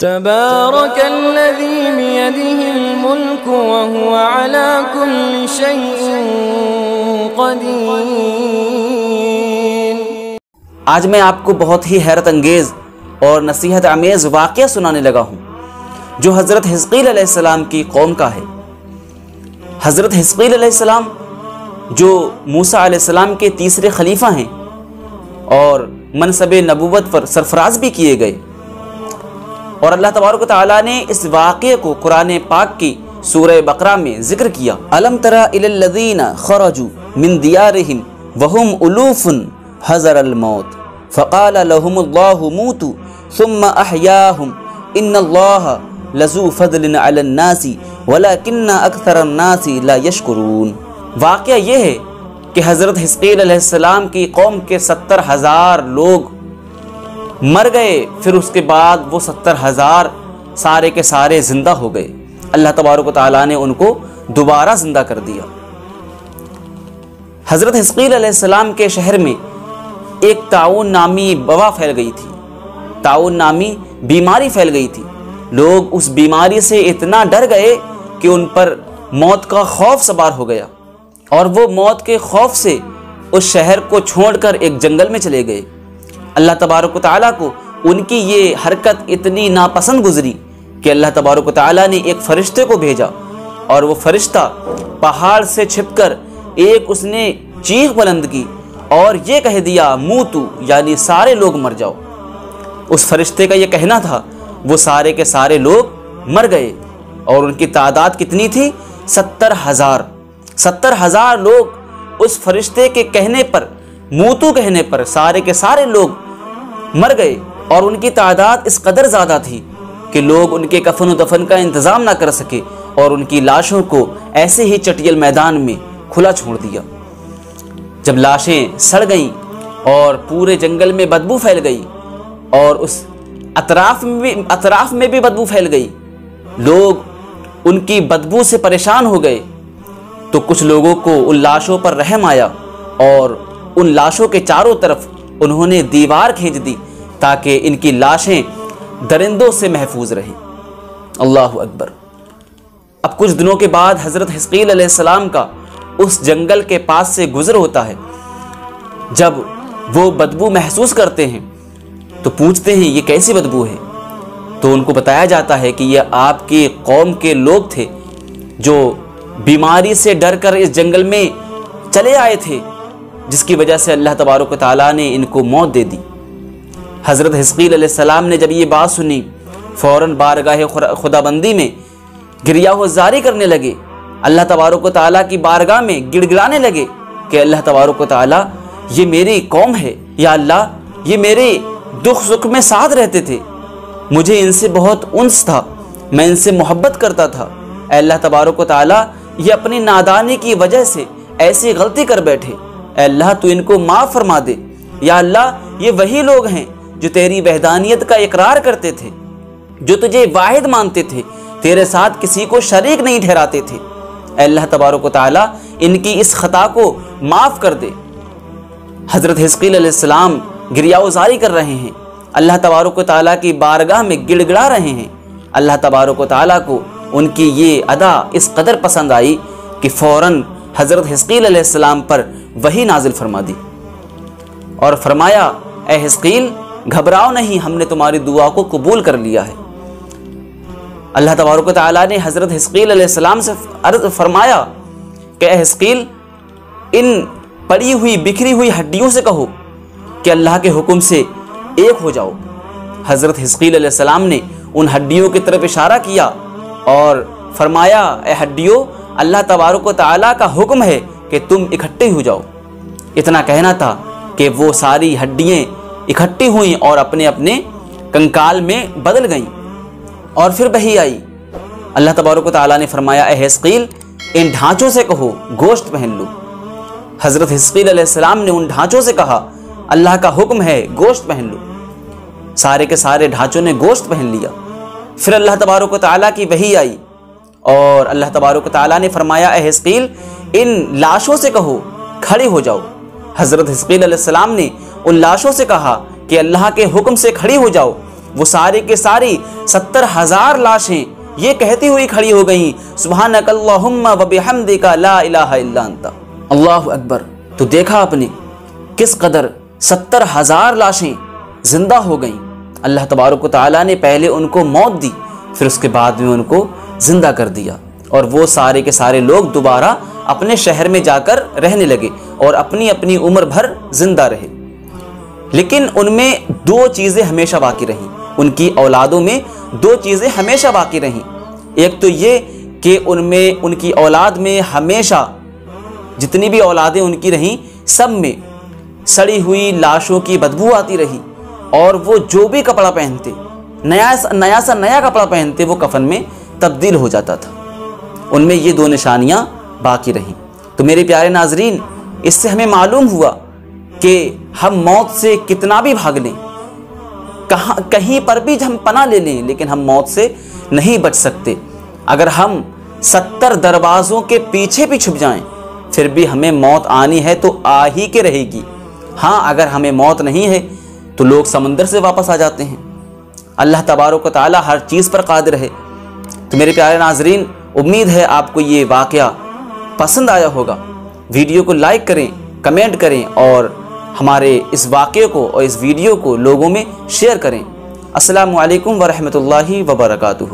تبارك الذي بيده الملك وهو على كل شيء قدير۔ آج میں آپ کو بہت ہی حیرت انگیز اور نصیحت آمیز واقعہ سنانے لگا ہوں جو حضرت حزقیل علیہ السلام کی قوم کا ہے۔ حضرت حزقیل علیہ السلام جو موسیٰ علیہ السلام کے تیسرے خلیفہ ہیں اور منصب نبوت پر سرفراز بھی کیے گئے، اور اللہ تبارک و تعالیٰ نے اس واقعے کو قرآن پاک کی سورہ بقرہ میں ذکر کیا۔ الم تر الی الذین خرجوا من دیارہم وہم الوف حذر الموت فقال لهم اللہ موتوا ثم احیاہم ان اللہ لذو فضل علی الناس ولکن اکثر الناس لا یشکرون۔ واقعہ یہ ہے کہ حضرت حزقیل علیہ السلام کی قوم کے 70,000 لوگ مر گئے، پھر اس کے بعد وہ 70,000 سارے کے سارے زندہ ہو گئے۔ اللہ تبارک و تعالیٰ نے ان کو دوبارہ زندہ کر دیا۔ حضرت حزقیل علیہ السلام کے شہر میں ایک طاعون نامی وبا پھیل گئی تھی، طاعون نامی بیماری پھیل گئی تھی۔ لوگ اس بیماری سے اتنا ڈر گئے کہ ان پر موت کا خوف سوار ہو گیا، اور وہ موت کے خوف سے اس شہر کو چھوڑ کر ایک جنگل میں چلے گئے۔ اللہ تبارک و تعالیٰ کو ان کی یہ حرکت اتنی ناپسند گزری کہ اللہ تبارک و تعالیٰ نے ایک فرشتے کو بھیجا، اور وہ فرشتہ پہاڑ سے چھپ کر ایک اس نے چیخ بلند کی اور یہ کہہ دیا موتو، یعنی سارے لوگ مر جاؤ۔ اس فرشتے کا یہ کہنا تھا، وہ سارے کے سارے لوگ مر گئے، اور ان کی تعداد کتنی تھی؟ 70,000۔ 70,000 لوگ اس فرشتے کے کہنے پر، موتو کہنے پر سارے کے سارے لوگ مر گئے، اور ان کی تعداد اس قدر زیادہ تھی کہ لوگ ان کے کفن و دفن کا انتظام نہ کر سکے، اور ان کی لاشوں کو ایسے ہی چٹیل میدان میں کھلا چھوڑ دیا۔ جب لاشیں سڑ گئیں اور پورے جنگل میں بدبو پھیل گئی، اور اس اطراف میں بھی بدبو پھیل گئی، لوگ ان کی بدبو سے پریشان ہو گئے، تو کچھ لوگوں کو ان لاشوں پر رحم آیا، اور ان لاشوں کے چاروں طرف انہوں نے دیوار کھینچ دی تاکہ ان کی لاشیں درندوں سے محفوظ رہیں۔ اللہ اکبر۔ اب کچھ دنوں کے بعد حضرت حزقیل علیہ السلام کا اس جنگل کے پاس سے گزر ہوتا ہے۔ جب وہ بدبو محسوس کرتے ہیں تو پوچھتے ہیں یہ کیسی بدبو ہے؟ تو ان کو بتایا جاتا ہے کہ یہ آپ کی قوم کے لوگ تھے جو بیماری سے ڈر کر اس جنگل میں چلے آئے تھے، جس کی وجہ سے اللہ تبارک و تعالیٰ نے ان کو موت دے دی۔ حضرت حزقیل علیہ السلام نے جب یہ بات سنی، فوراً بارگاہ خدا بندی میں گریہ و زاری کرنے لگے، اللہ تبارک و تعالیٰ کی بارگاہ میں گڑ گڑانے لگے کہ اللہ تبارک و تعالیٰ یہ میری قوم ہے، یا اللہ یہ میرے دکھ سکھ میں ساتھ رہتے تھے، مجھے ان سے بہت انس تھا، میں ان سے محبت کرتا تھا، اے اللہ تبارک و تعالیٰ یہ اپنی نادانی کی وجہ سے ایسی غلطی کر بیٹھے، اے اللہ تو ان کو معاف فرما دے، یا اللہ یہ وہی لوگ ہیں جو تیری وحدانیت کا اقرار کرتے تھے، جو تجھے واحد مانتے تھے، تیرے ساتھ کسی کو شریک نہیں ٹھہراتے تھے، اے اللہ تبارک و تعالیٰ ان کی اس خطا کو معاف کر دے۔ حضرت حزقیل علیہ السلام گریہ و زاری کر رہے ہیں، اللہ تبارک و تعالیٰ کی بارگاہ میں گڑ گڑا رہے ہیں۔ اللہ تبارک و تعالیٰ کو ان کی یہ ادا اس قدر پسند آئی کہ فوراً حضرت حزقیل علیہ السلام پر وحی نازل فرما دی، اور فرمایا اے حزقیل گھبراؤ نہیں، ہم نے تمہاری دعا کو قبول کر لیا ہے۔ اللہ تبارک و تعالیٰ نے حضرت حزقیل علیہ السلام سے عرض فرمایا کہ اے حزقیل ان پڑی ہوئی بکھری ہوئی ہڈیوں سے کہو کہ اللہ کے حکم سے ایک ہو جاؤ۔ حضرت حزقیل علیہ السلام نے ان ہڈیوں کی طرف اشارہ کیا اور فرمایا اے ہڈیوں اللہ تبارک و تعالیٰ کا حکم ہے کہ تم اکٹھے ہو جاؤ۔ اتنا کہنا تھا کہ وہ ساری ہڈیاں اکٹھی ہوئیں اور اپنے اپنے کنکال میں بدل گئیں، اور پھر وحی آئی۔ اللہ تبارک و تعالیٰ نے فرمایا اے حزقیل ان ڈھانچوں سے کہو گوشت پہن لو۔ حضرت حزقیل علیہ السلام نے ان ڈھانچوں سے کہا اللہ کا حکم ہے گوشت پہن لو۔ سارے کے سارے ڈھانچوں نے گوشت پہن لیا۔ پھر اللہ تبارک و تعالیٰ کی وحی آئی اور اللہ تبارک و تعالیٰ نے فرمایا اے حزقیل ان لاشوں سے کہو کھڑے ہو جاؤ۔ حضرت حزقیل علیہ السلام نے ان لاشوں سے کہا کہ اللہ کے حکم سے کھڑی ہو جاؤ، وہ سارے کے ساری 70,000 لاشیں یہ کہتی ہوئی کھڑی ہو گئیں سبحانک اللہم و بحمدک لا الہ الا انت۔ اللہ اکبر۔ تو دیکھا آپ نے کس قدر 70,000 لاشیں زندہ ہو گئیں۔ اللہ تبارک و تعالیٰ نے پہلے ان کو موت دی، پھر اس کے بعد میں ان کو زندہ کر دیا، اور وہ سارے کے سارے لوگ دوبارہ اپنے شہر میں جا کر رہنے لگے اور اپنی اپنی عمر بھر زندہ رہے۔ لیکن ان میں 2 چیزیں ہمیشہ باقی رہیں، ان کی اولادوں میں 2 چیزیں ہمیشہ باقی رہیں۔ ایک تو یہ کہ ان کی اولاد میں ہمیشہ جتنی بھی اولادیں ان کی رہیں سب میں سڑی ہوئی لاشوں کی بدبو آتی رہی، اور وہ جو بھی کپڑا پہنتے، نیا سا نیا کپڑا پہنتے، وہ کفن میں تبدیل ہو جاتا تھا۔ ان میں یہ 2 نشانیاں باقی رہیں۔ تو میرے پیارے ناظرین، اس سے ہمیں معلوم ہوا کہ ہم موت سے کتنا بھی بھاگ لیں، کہیں پر بھی ہم پناہ لے لیں، لیکن ہم موت سے نہیں بچ سکتے۔ اگر ہم 70 دروازوں کے پیچھے بھی چھپ جائیں پھر بھی ہمیں موت آنی ہے تو آ ہی کے رہے گی۔ ہاں، اگر ہمیں موت نہیں ہے تو لوگ سمندر سے واپس آ جاتے ہیں۔ اللہ تبارک و تعالی ہر چیز پر قادر ہے۔ تو میرے پیارے ناظرین، امید ہے آپ کو یہ واقعہ پسند آیا ہوگا۔ ویڈیو کو لائک کریں، کمنٹ کریں، اور ہمارے اس واقعے کو اور اس ویڈیو کو لوگوں میں شیئر کریں۔ السلام علیکم ورحمۃ اللہ وبرکاتہ۔